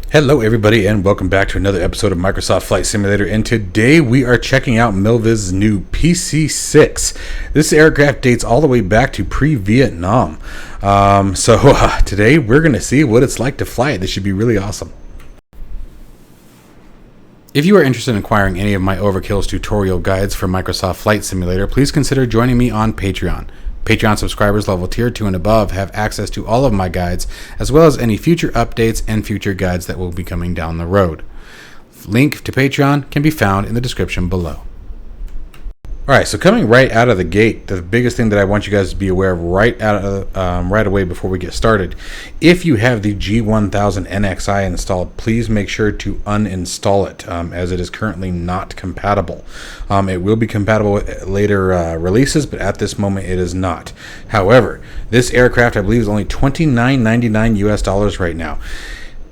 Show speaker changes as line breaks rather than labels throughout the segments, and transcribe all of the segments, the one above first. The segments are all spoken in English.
Hello everybody and welcome back to another episode of Microsoft Flight Simulator, and today we are checking out Milviz's new PC6. This aircraft dates all the way back to pre-Vietnam. Today we're going to see what it's like to fly it. This should be really awesome. If you are interested in acquiring any of my Overkills tutorial guides for Microsoft Flight Simulator, please consider joining me on Patreon. Patreon subscribers level tier 2 and above have access to all of my guides, as well as any future updates and future guides that will be coming down the road. Link to Patreon can be found in the description below. Alright, so coming right out of the gate, the biggest thing that I want you guys to be aware of right away before we get started, if you have the G1000 NXI installed, please make sure to uninstall it, as it is currently not compatible. It will be compatible with later releases, but at this moment it is not. However, this aircraft I believe is only $29.99 US right now.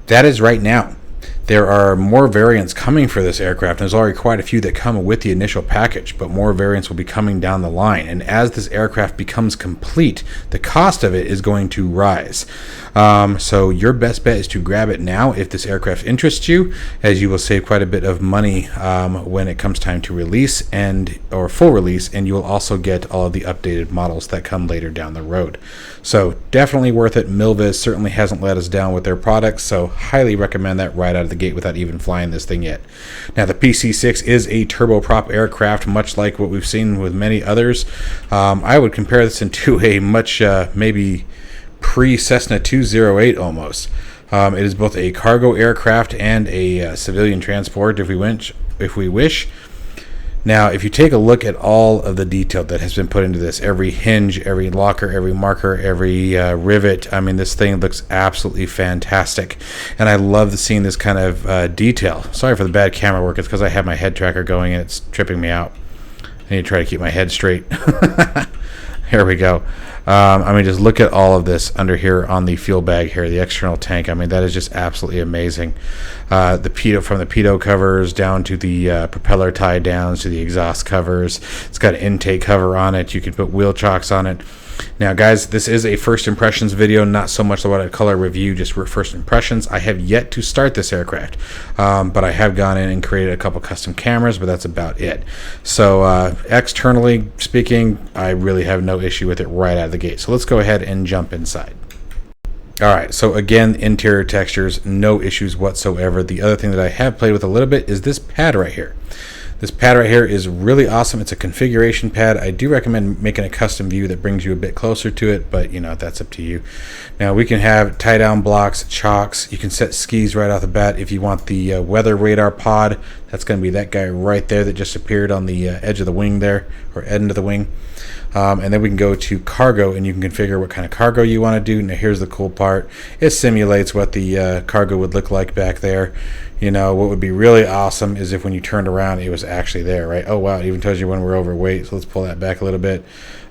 That is right now. There are more variants coming for this aircraft, and there's already quite a few that come with the initial package, but more variants will be coming down the line. And as this aircraft becomes complete, the cost of it is going to rise. So your best bet is to grab it now if this aircraft interests you, as you will save quite a bit of money when it comes time to release or full release, and you will also get all of the updated models that come later down the road. So definitely worth it. Milviz certainly hasn't let us down with their products, so highly recommend that right out of the gate without even flying this thing yet. Now, the PC6 is a turboprop aircraft, much like what we've seen with many others. I would compare this into a much maybe pre-Cessna 208 almost. It is both a cargo aircraft and a civilian transport if we wish. Now, if you take a look at all of the detail that has been put into this, every hinge, every locker, every marker, every rivet, I mean, this thing looks absolutely fantastic. And I love seeing this kind of detail. Sorry for the bad camera work. It's because I have my head tracker going and it's tripping me out. I need to try to keep my head straight. Here we go. I mean, just look at all of this under here on the fuel bag here, the external tank. I mean, that is just absolutely amazing. From the pitot covers down to the propeller tie downs to the exhaust covers. It's got an intake cover on it. You can put wheel chocks on it. Now, guys, this is a first impressions video, not so much what I'd call a review, just first impressions. I have yet to start this aircraft, but I have gone in and created a couple custom cameras, but that's about it. So externally speaking, I really have no issue with it right out of the gate. So let's go ahead and jump inside. Alright, so again, interior textures, no issues whatsoever. The other thing that I have played with a little bit is this pad right here. This pad right here is really awesome. It's a configuration pad. I do recommend making a custom view that brings you a bit closer to it, but you know, that's up to you. Now, we can have tie down blocks, chocks. You can set skis right off the bat. If you want the weather radar pod, that's going to be that guy right there that just appeared on the edge of the wing there, or end of the wing. And then we can go to cargo, and you can configure what kind of cargo you want to do. Now, here's the cool part. It simulates what the cargo would look like back there. You know, what would be really awesome is if when you turned around, it was actually there, right? Oh, wow, it even tells you when we're overweight. So let's pull that back a little bit.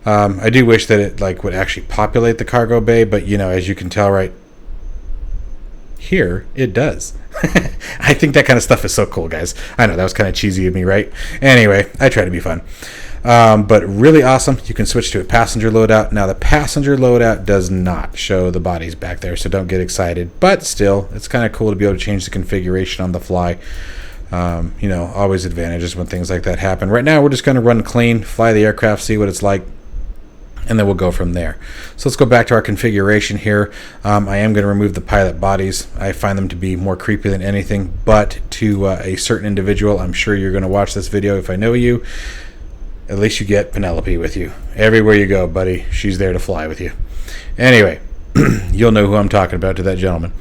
I do wish that it would actually populate the cargo bay, but, you know, as you can tell right here, it does. I think that kind of stuff is so cool, guys. I know, that was kind of cheesy of me, right? Anyway, I try to be fun. But really awesome. You can switch to a passenger loadout. Now, the passenger loadout does not show the bodies back there, so don't get excited. But still, it's kind of cool to be able to change the configuration on the fly. You know, always advantages when things like that happen. Right now, we're just going to run clean, fly the aircraft, see what it's like, and then we'll go from there. So let's go back to our configuration here. I am going to remove the pilot bodies. I find them to be more creepy than anything, but to a certain individual, I'm sure you're going to watch this video if I know you. At least you get Penelope with you. Everywhere you go, buddy, she's there to fly with you. Anyway, you'll know who I'm talking about, to that gentleman.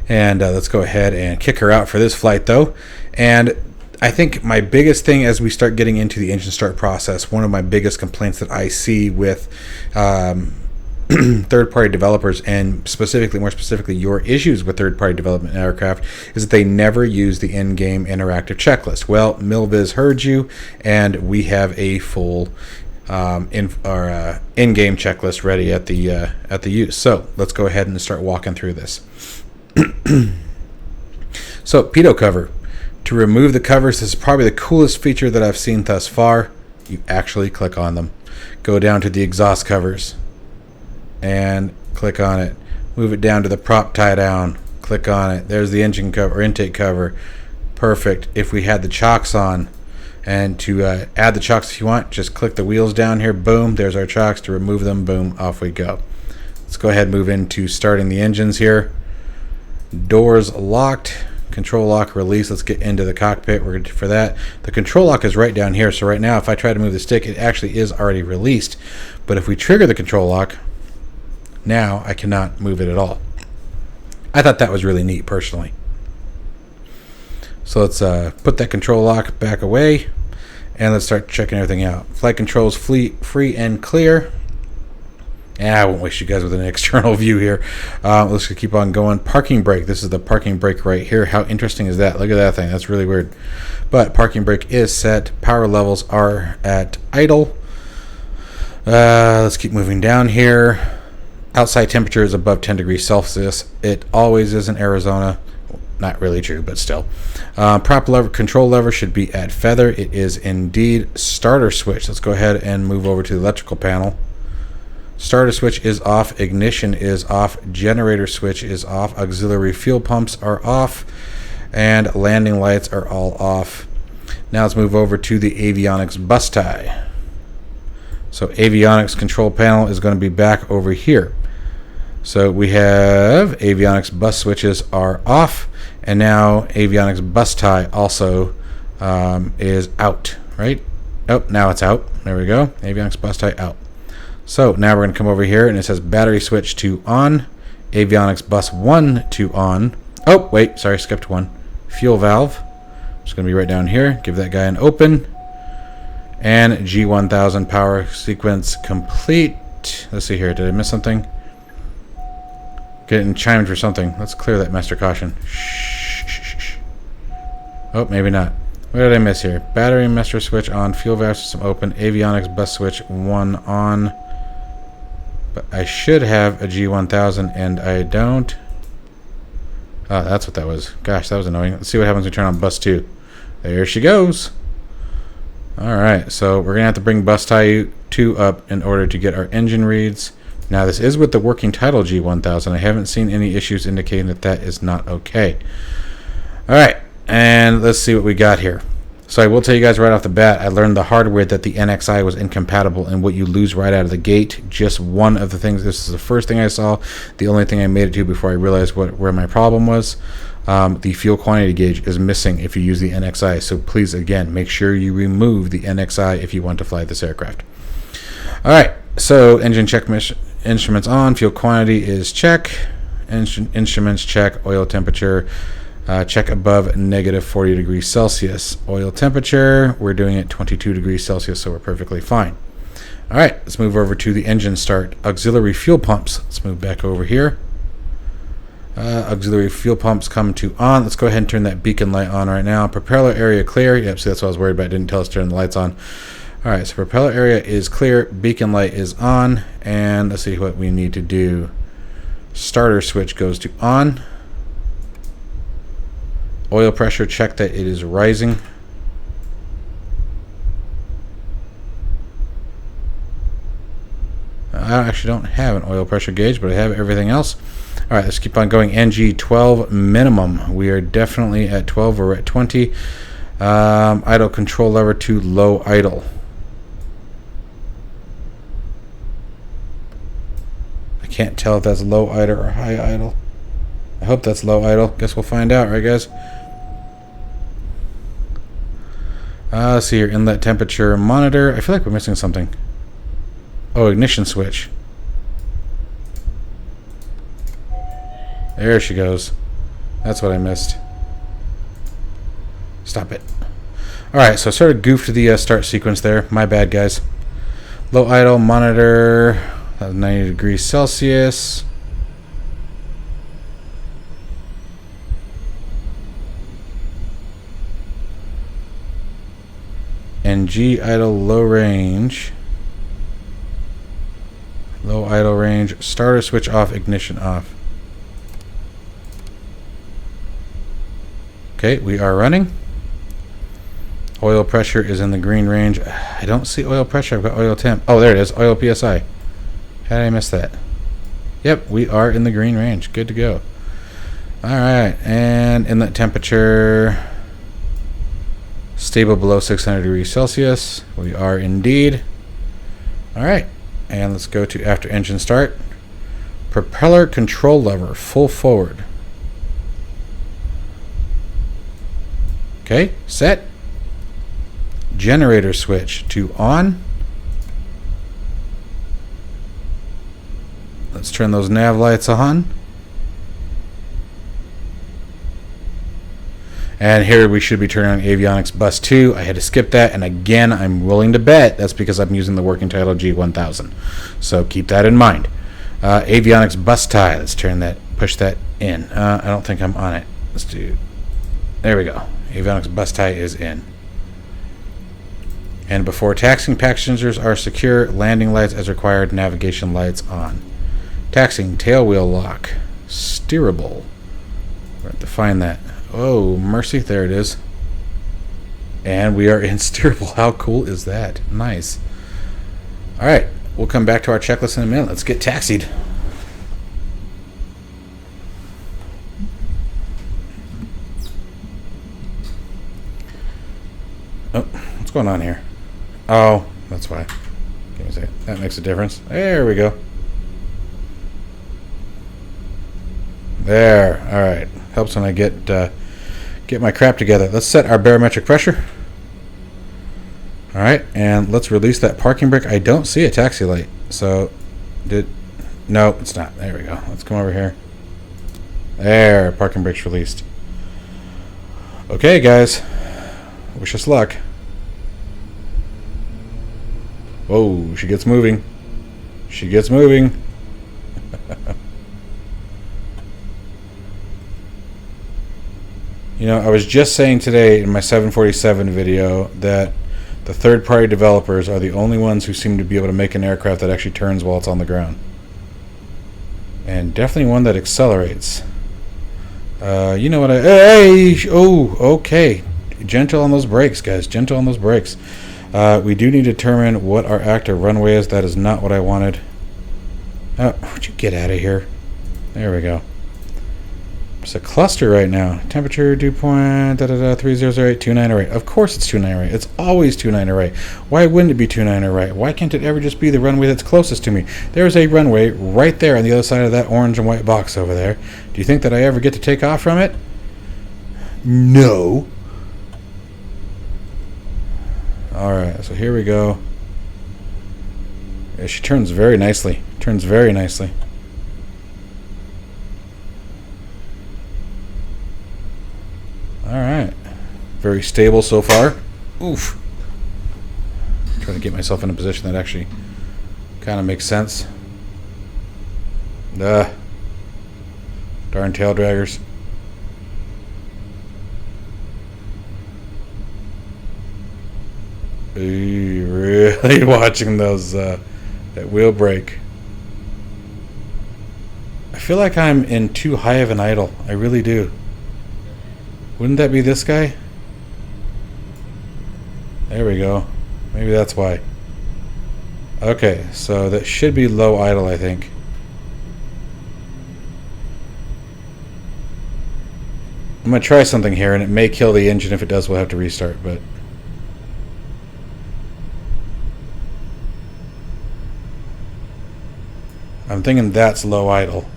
And let's go ahead and kick her out for this flight, though. And I think my biggest thing as we start getting into the engine start process, one of my biggest complaints that I see with third-party developers, and more specifically your issues with third-party development in aircraft, is that they never use the in-game interactive checklist. Well, Milviz heard you, and we have a full in-game checklist ready at the use. So let's go ahead and start walking through this. So, pitot cover. To remove the covers, this is probably the coolest feature that I've seen thus far. You actually click on them. Go down to the exhaust covers and click on it. Move it down to the prop tie down. click on it. There's the engine cover, or intake cover. Perfect. If we had the chocks on, and to add the chocks if you want, just click the wheels down here. Boom, there's our chocks. To remove them, boom, off we go. Let's go ahead and move into starting the engines here. Doors locked. Control lock release. Let's get into the cockpit. We're good for that. The control lock is right down here. So right now, if I try to move the stick, it actually is already released. But if we trigger the control lock, now I cannot move it at all. I thought that was really neat, personally. So let's put that control lock back away, and let's start checking everything out. Flight controls free and clear. I won't waste you guys with an external view here. Let's keep on going. Parking brake. This is the parking brake right here. How interesting is that? Look at that thing. That's really weird. But parking brake is set. Power levels are at idle. Let's keep moving down here. Outside temperature is above 10 degrees Celsius. It always is in Arizona. Not really true, but still. Prop lever, control lever should be at feather. It is indeed. Starter switch. Let's go ahead and move over to the electrical panel. Starter switch is off. Ignition is off. Generator switch is off. Auxiliary fuel pumps are off. And landing lights are all off. Now let's move over to the avionics bus tie. So avionics control panel is going to be back over here. So we have avionics bus switches are off. And now avionics bus tie also is out, right? Oh, now it's out. There we go. Avionics bus tie out. So now we're going to come over here, and it says battery switch to on, avionics bus 1 to on. Oh, wait, sorry, skipped one. Fuel valve. It's going to be right down here. Give that guy an open. And G1000 power sequence complete. Let's see here. Did I miss something? Getting chimed for something. Let's clear that master caution. Shh. Oh, maybe not. What did I miss here? Battery master switch on. Fuel valve system open. Avionics bus switch 1 on. But I should have a G1000 and I don't. Oh, that's what that was. Gosh, that was annoying. Let's see what happens when we turn on bus 2. There she goes. Alright, so we're going to have to bring bus tie 2 up in order to get our engine reads. Now this is with the working title G1000. I haven't seen any issues indicating that that is not okay. Alright, and let's see what we got here. So I will tell you guys right off the bat, I learned the hard way that the NXI was incompatible and what you lose right out of the gate. Just one of the things. This is the first thing I saw. The only thing I made it to before I realized where my problem was. The fuel quantity gauge is missing if you use the NXI. So please, again, make sure you remove the NXI if you want to fly this aircraft. All right. So engine check, instruments on. Fuel quantity is check. Instruments check. Oil temperature. Check above negative 40 degrees Celsius. Oil temperature, we're doing it 22 degrees Celsius, so we're perfectly fine. All right, let's move over to the engine start. Auxiliary fuel pumps. Let's move back over here. Auxiliary fuel pumps come to on. Let's go ahead and turn that beacon light on right now. Propeller area clear. Yep, see, that's what I was worried about. It didn't tell us to turn the lights on. All right, so propeller area is clear. Beacon light is on. And let's see what we need to do. Starter switch goes to on. Oil pressure, check that it is rising. I actually don't have an oil pressure gauge, but I have everything else. All right, let's keep on going. NG 12 minimum. We are definitely at 12. We're at 20. Idle control lever to low idle. I can't tell if that's low idle or high idle. I hope that's low idle. Guess we'll find out, right, guys? Let's see here. Inlet temperature monitor. I feel like we're missing something. Oh, ignition switch. There she goes. That's what I missed. Stop it. Alright, so I sort of goofed the start sequence there. My bad, guys. Low idle monitor. 90 degrees Celsius. And G idle low range. Low idle range. Starter switch off, ignition off. Okay, we are running. Oil pressure is in the green range. I don't see oil pressure. I've got oil temp. Oh, there it is. Oil PSI. How did I miss that? Yep, we are in the green range. Good to go. Alright, and inlet temperature stable below 600 degrees Celsius. We are indeed. Alright, and let's go to after engine start. Propeller control lever full forward. Okay, set. Generator switch to on. Let's turn those nav lights on. And here we should be turning on avionics bus 2. I had to skip that, and again, I'm willing to bet that's because I'm using the working title G1000. So keep that in mind. Avionics bus tie. Let's turn that, push that in. I don't think I'm on it. Let's do. There we go. Avionics bus tie is in. And before taxiing, passengers are secure. Landing lights as required. Navigation lights on. Taxiing tail wheel lock. Steerable. We have to find that. Oh, mercy. There it is. And we are in steerable. How cool is that? Nice. Alright. We'll come back to our checklist in a minute. Let's get taxied. Oh, what's going on here? Oh, that's why. Give me a second. That makes a difference. There we go. There. Alright. Helps when I get my crap together. Let's set our barometric pressure. Alright, and let's release that parking brake. I don't see a taxi light. So, no, it's not. There we go. Let's come over here. There, parking brake's released. Okay, guys. Wish us luck. Whoa, she gets moving. She gets moving. You know, I was just saying today in my 747 video that the third-party developers are the only ones who seem to be able to make an aircraft that actually turns while it's on the ground. And definitely one that accelerates. You know what Hey! Oh, okay. Gentle on those brakes, guys. Gentle on those brakes. We do need to determine what our active runway is. That is not what I wanted. Would you get out of here? There we go. It's a cluster right now. Temperature, dew point, 3008, 2908. Of course it's 2908. It's always 2908. Why wouldn't it be 2908? Why can't it ever just be the runway that's closest to me? There's a runway right there on the other side of that orange and white box over there. Do you think that I ever get to take off from it? No. Alright, so here we go. Yeah, she turns very nicely. Turns very nicely. Alright. Very stable so far. Oof. Trying to get myself in a position that actually kind of makes sense. Darn tail draggers. Really watching those that wheel brake. I feel like I'm in too high of an idle. I really do. Wouldn't that be this guy? There we go. Maybe that's why. Okay, so that should be low idle, I think. I'm going to try something here, and it may kill the engine. If it does, we'll have to restart, but... I'm thinking that's low idle.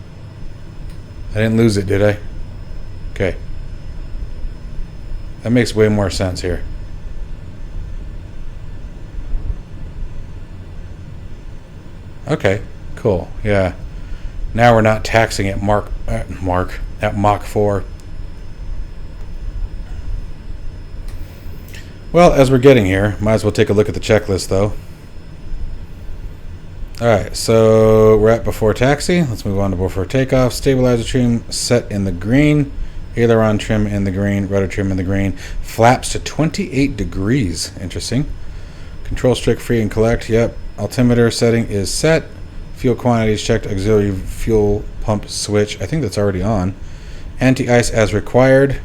I didn't lose it, did I? Okay. That makes way more sense here. Okay, cool. Yeah. Now we're not taxing at Mach 4. Well, as we're getting here, might as well take a look at the checklist, though. Alright, so we're at before taxi. Let's move on to before takeoff. Stabilizer trim set in the green. Aileron trim in the green. Rudder trim in the green. Flaps to 28 degrees. Interesting. Control stick free and collect. Yep. Altimeter setting is set. Fuel quantities checked. Auxiliary fuel pump switch. I think that's already on. Anti-ice as required.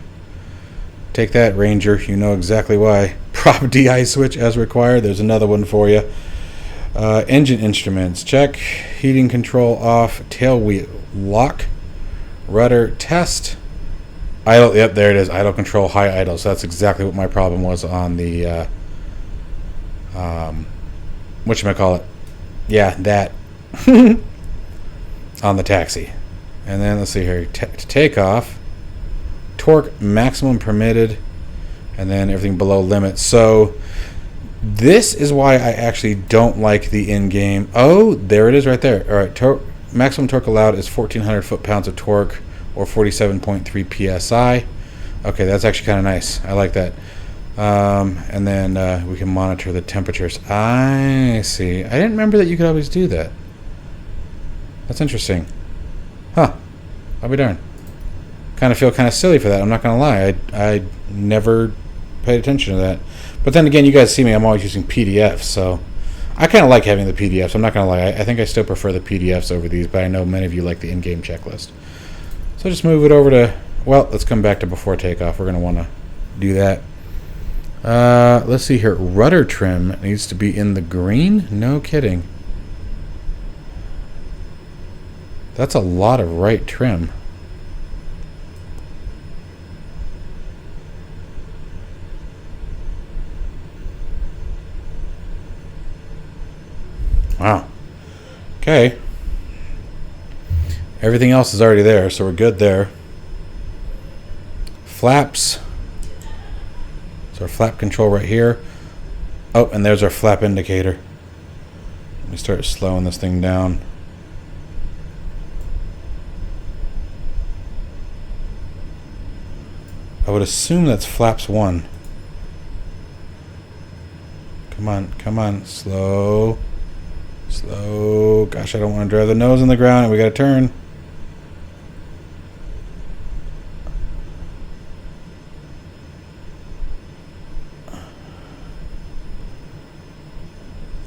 Take that, Ranger. You know exactly why. Prop de-ice switch as required. There's another one for you. Engine instruments, check. Heating control off. Tail wheel lock. Rudder test. Idle, yep, there it is. Idle control, high idle. So that's exactly what my problem was on the, whatchamacallit? Yeah, that. On the taxi. And then, let's see here. Takeoff. Torque maximum permitted. And then everything below limit. So, this is why I actually don't like the in-game. Oh, there it is right there. All right, maximum torque allowed is 1,400 foot-pounds of torque. Or 47.3 psi. Okay, that's actually kind of nice. I like that. And then we can monitor the temperatures. I see. I didn't remember that you could always do that. That's interesting. Huh. I'll be darned. Kind of feel kind of silly for that. I'm not going to lie. I never paid attention to that. But then again, you guys see me. I'm always using PDFs, so I kind of like having the PDFs. I'm not going to lie. I think I still prefer the PDFs over these, but I know many of you like the in-game checklist. So just move it over to, well, let's come back to before takeoff. We're going to want to do that. Let's see here. Rudder trim needs to be in the green? No kidding. That's a lot of right trim. Wow. Okay. Everything else is already there, so we're good there. Flaps. So our flap control right here. Oh, and there's our flap indicator. Let me start slowing this thing down. I would assume that's flaps 1. Come on, come on. Slow. Slow. Gosh, I don't want to drive the nose in the ground, and we got to turn.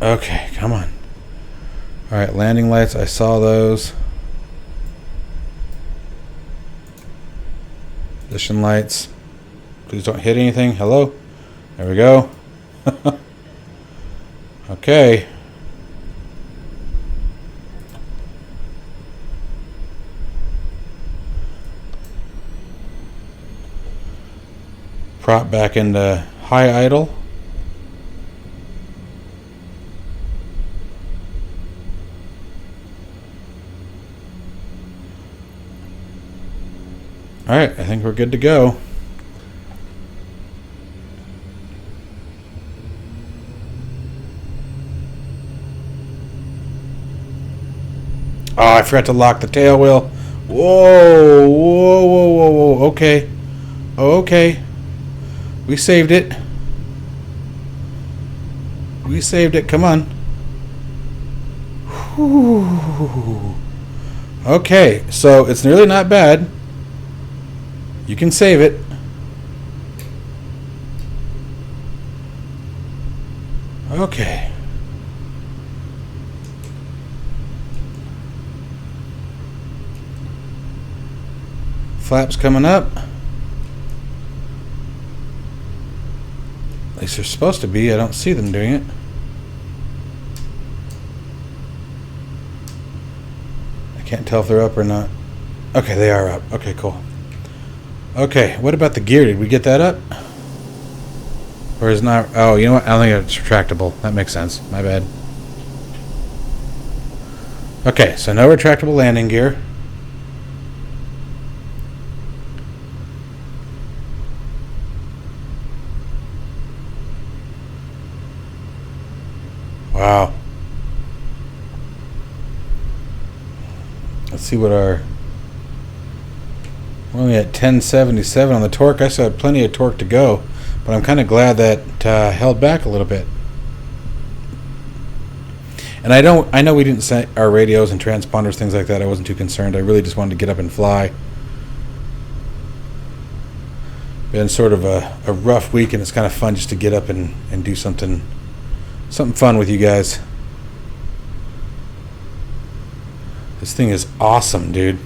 Okay, come on. Alright, landing lights, I saw those. Position lights. Please don't hit anything. Hello? There we go. Okay. Prop back into high idle. Alright, I think we're good to go. Oh, I forgot to lock the tail wheel. Whoa, whoa, whoa, whoa, whoa. Okay. Okay. We saved it. We saved it. Come on. Whew. Okay, so it's really not bad. You can save it. Okay. Flaps coming up. At least they're supposed to be. I don't see them doing it. I can't tell if they're up or not. Okay, they are up. Okay, cool. Okay, what about the gear? Did we get that up? Or is not? Oh, you know what? I don't think it's retractable. That makes sense. My bad. Okay, so no retractable landing gear. Wow. Let's see what our... We're only at 1077 on the torque. I still have plenty of torque to go, but I'm kind of glad that held back a little bit. And I know we didn't set our radios and transponders, things like that. I wasn't too concerned. I really just wanted to get up and fly. Been sort of a rough week, and it's kind of fun just to get up and do something fun with you guys. This thing is awesome, dude.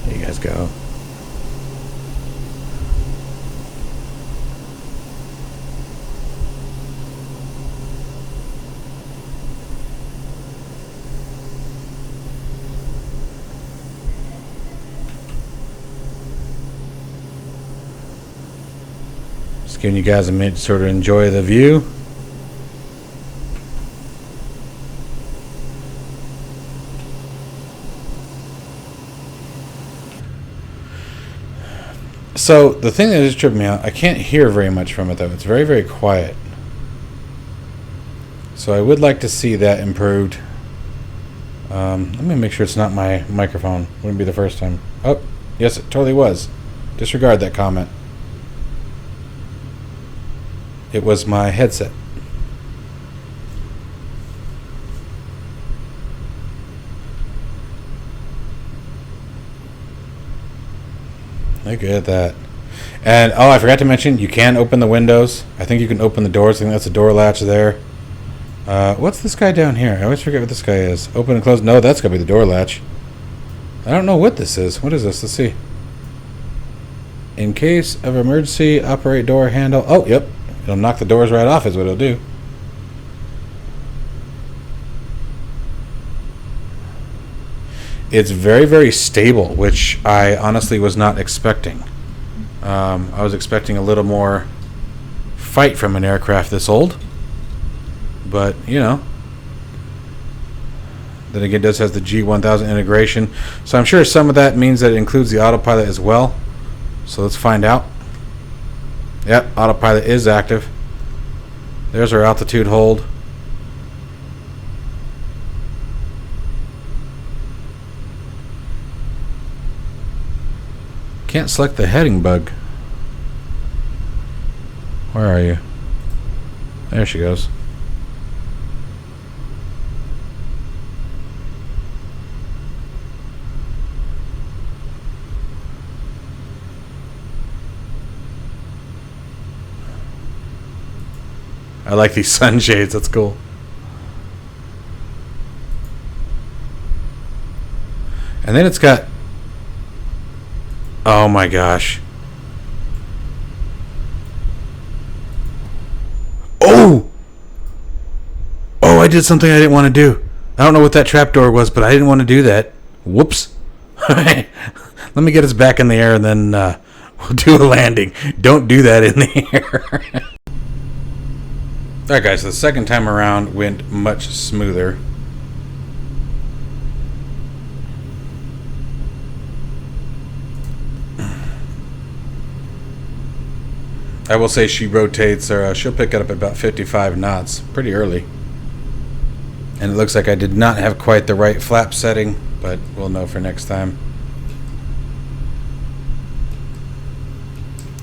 There you guys go. Giving you guys a minute to sort of enjoy the view. So the thing that just tripped me out, I can't hear very much from it though. It's very, very quiet. So I would like to see that improved. Let me make sure it's not my microphone. Wouldn't be the first time. Oh, yes, it totally was. Disregard that comment. It was my headset. Look at that. And, oh, I forgot to mention, you can open the windows. I think you can open the doors. I think that's a door latch there. What's this guy down here? I always forget what this guy is. Open and close. No, that's got to be the door latch. I don't know what this is. What is this? Let's see. In case of emergency, operate door handle. Oh, yep. It'll knock the doors right off is what it'll do. It's very, very stable, which I honestly was not expecting. I was expecting a little more fight from an aircraft this old. But, you know. Then again, it does have the G1000 integration. So I'm sure some of that means that it includes the autopilot as well. So let's find out. Yep, autopilot is active. There's our altitude hold. Can't select the heading bug. Where are you? There she goes. I like these sunshades, that's cool. And then it's got, oh my gosh. Oh! Oh, I did something I didn't want to do. I don't know what that trapdoor was, but I didn't want to do that. Whoops. Let me get us back in the air and then we'll do a landing. Don't do that in the air. Alright guys, so the second time around went much smoother. I will say she rotates, or she'll pick it up at about 55 knots, pretty early. And it looks like I did not have quite the right flap setting, but we'll know for next time.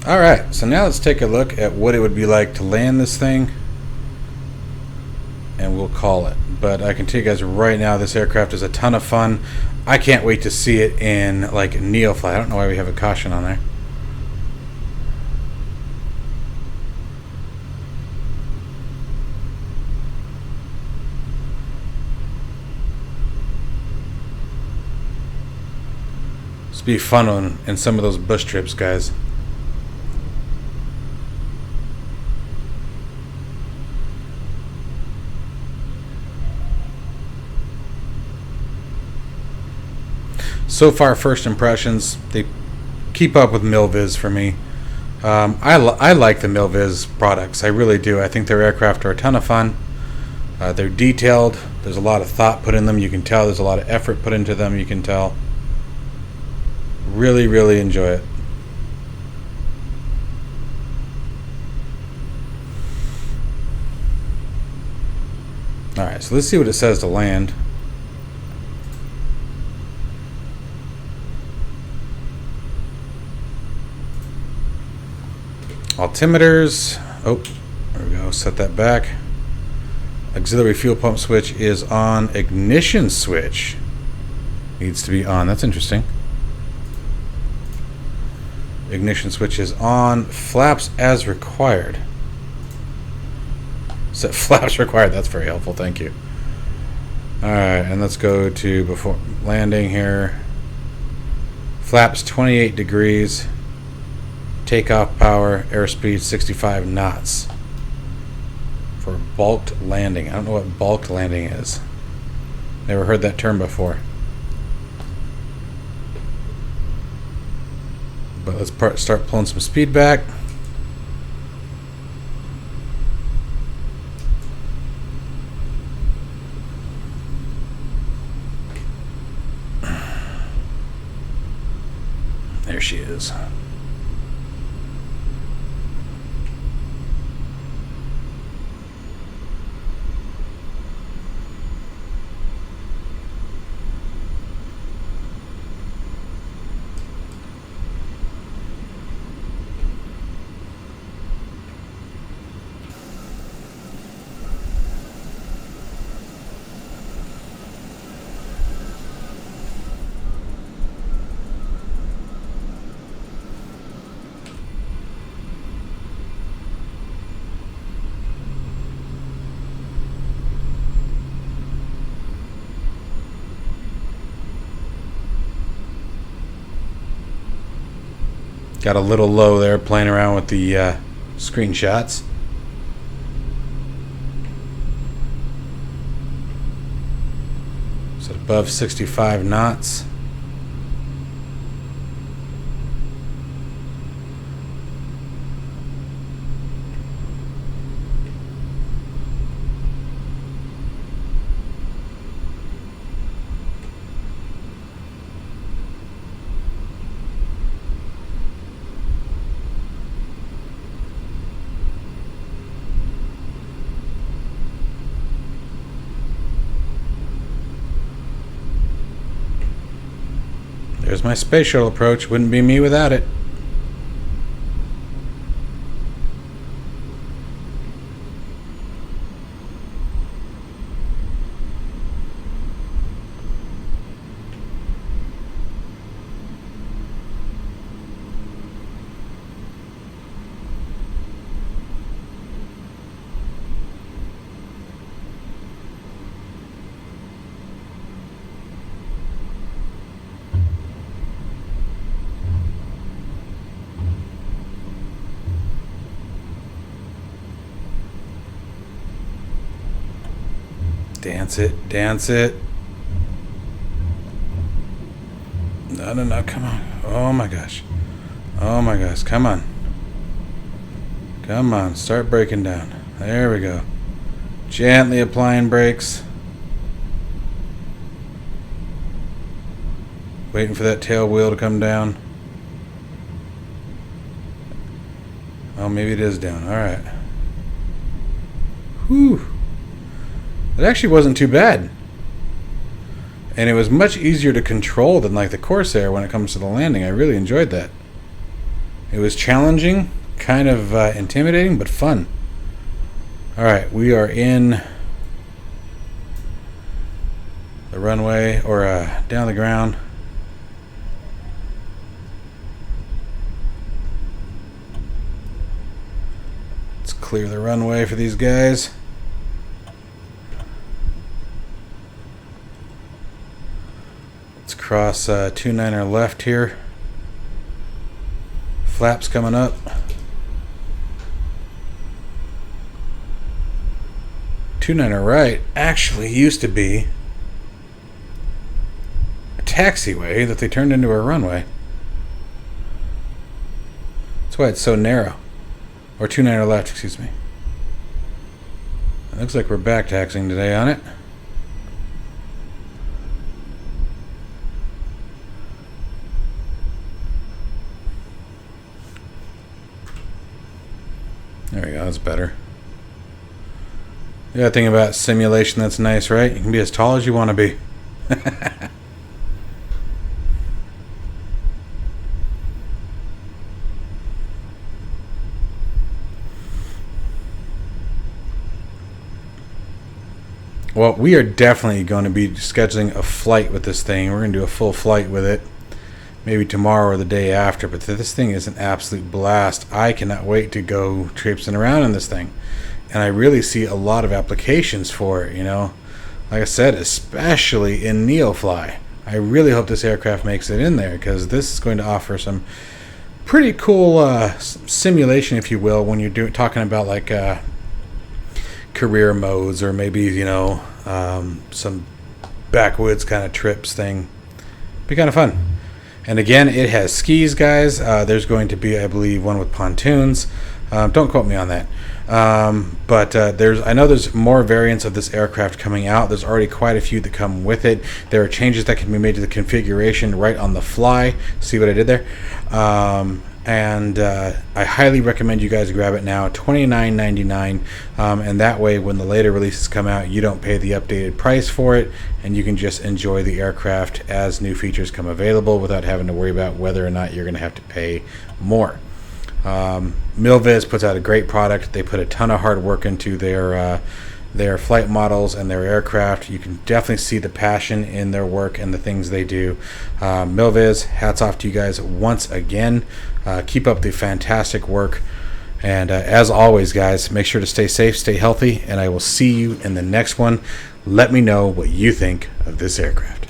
Alright, so now let's take a look at what it would be like to land this thing. And we'll call it. But I can tell you guys right now, this aircraft is a ton of fun. I can't wait to see it in like Neofly. I don't know why we have a caution on there. It's be fun in some of those bush trips, guys. So far, first impressions, they keep up with Milviz for me. I like the Milviz products. I really do. I think their aircraft are a ton of fun. They're detailed. There's a lot of thought put in them. You can tell there's a lot of effort put into them. You can tell. Really, really enjoy it. Alright, so let's see what it says to land. Altimeters. Oh, there we go. Set that back. Auxiliary fuel pump switch is on. Ignition switch needs to be on. That's interesting. Ignition switch is on. Flaps as required. Set flaps required. That's very helpful. Thank you. Alright, and let's go to before landing here. Flaps 28 degrees. Takeoff power, airspeed 65 knots. For bulked landing. I don't know what bulked landing is. Never heard that term before. But let's start pulling some speed back. There she is. Got a little low there playing around with the screenshots. So above 65 knots. There's my space shuttle approach. Wouldn't be me without it. Dance it, dance it. No, no, no, come on. Oh my gosh. Oh my gosh, come on. Come on, start breaking down. There we go. Gently applying brakes. Waiting for that tail wheel to come down. Oh, maybe it is down. Alright. Whew. It actually wasn't too bad. And it was much easier to control than like the Corsair when it comes to the landing. I really enjoyed that. It was challenging, kind of intimidating, but fun. Alright, we are in the runway, or down the ground. Let's clear the runway for these guys. Cross 29er left here. Flaps coming up. 29er right actually used to be a taxiway that they turned into a runway. That's why it's so narrow. Or 29er left, excuse me. It looks like we're back taxiing today on it. There we go, that's better. The other thing about simulation that's nice, right? You can be as tall as you want to be. Well, we are definitely going to be scheduling a flight with this thing. We're going to do a full flight with it. Maybe tomorrow or the day after, but this thing is an absolute blast. I cannot wait to go traipsing around in this thing. And I really see a lot of applications for it, you know. Like I said, especially in NeoFly. I really hope this aircraft makes it in there, because this is going to offer some pretty cool simulation, if you will, when you're talking about like career modes, or maybe, you know, some backwoods kind of trips thing. Be kind of fun. And again, it has skis, guys. There's going to be, I believe, one with pontoons. Don't quote me on that. But I know there's more variants of this aircraft coming out. There's already quite a few that come with it. There are changes that can be made to the configuration right on the fly. See what I did there? I highly recommend you guys grab it now, $29.99, and that way when the later releases come out, you don't pay the updated price for it, and you can just enjoy the aircraft as new features come available without having to worry about whether or not you're going to have to pay more. Milviz puts out a great product. They put a ton of hard work into their flight models and their aircraft. You can definitely see the passion in their work and the things they do. Milviz, hats off to you guys once again. Keep up the fantastic work. And as always, guys, make sure to stay safe, stay healthy, and I will see you in the next one. Let me know what you think of this aircraft.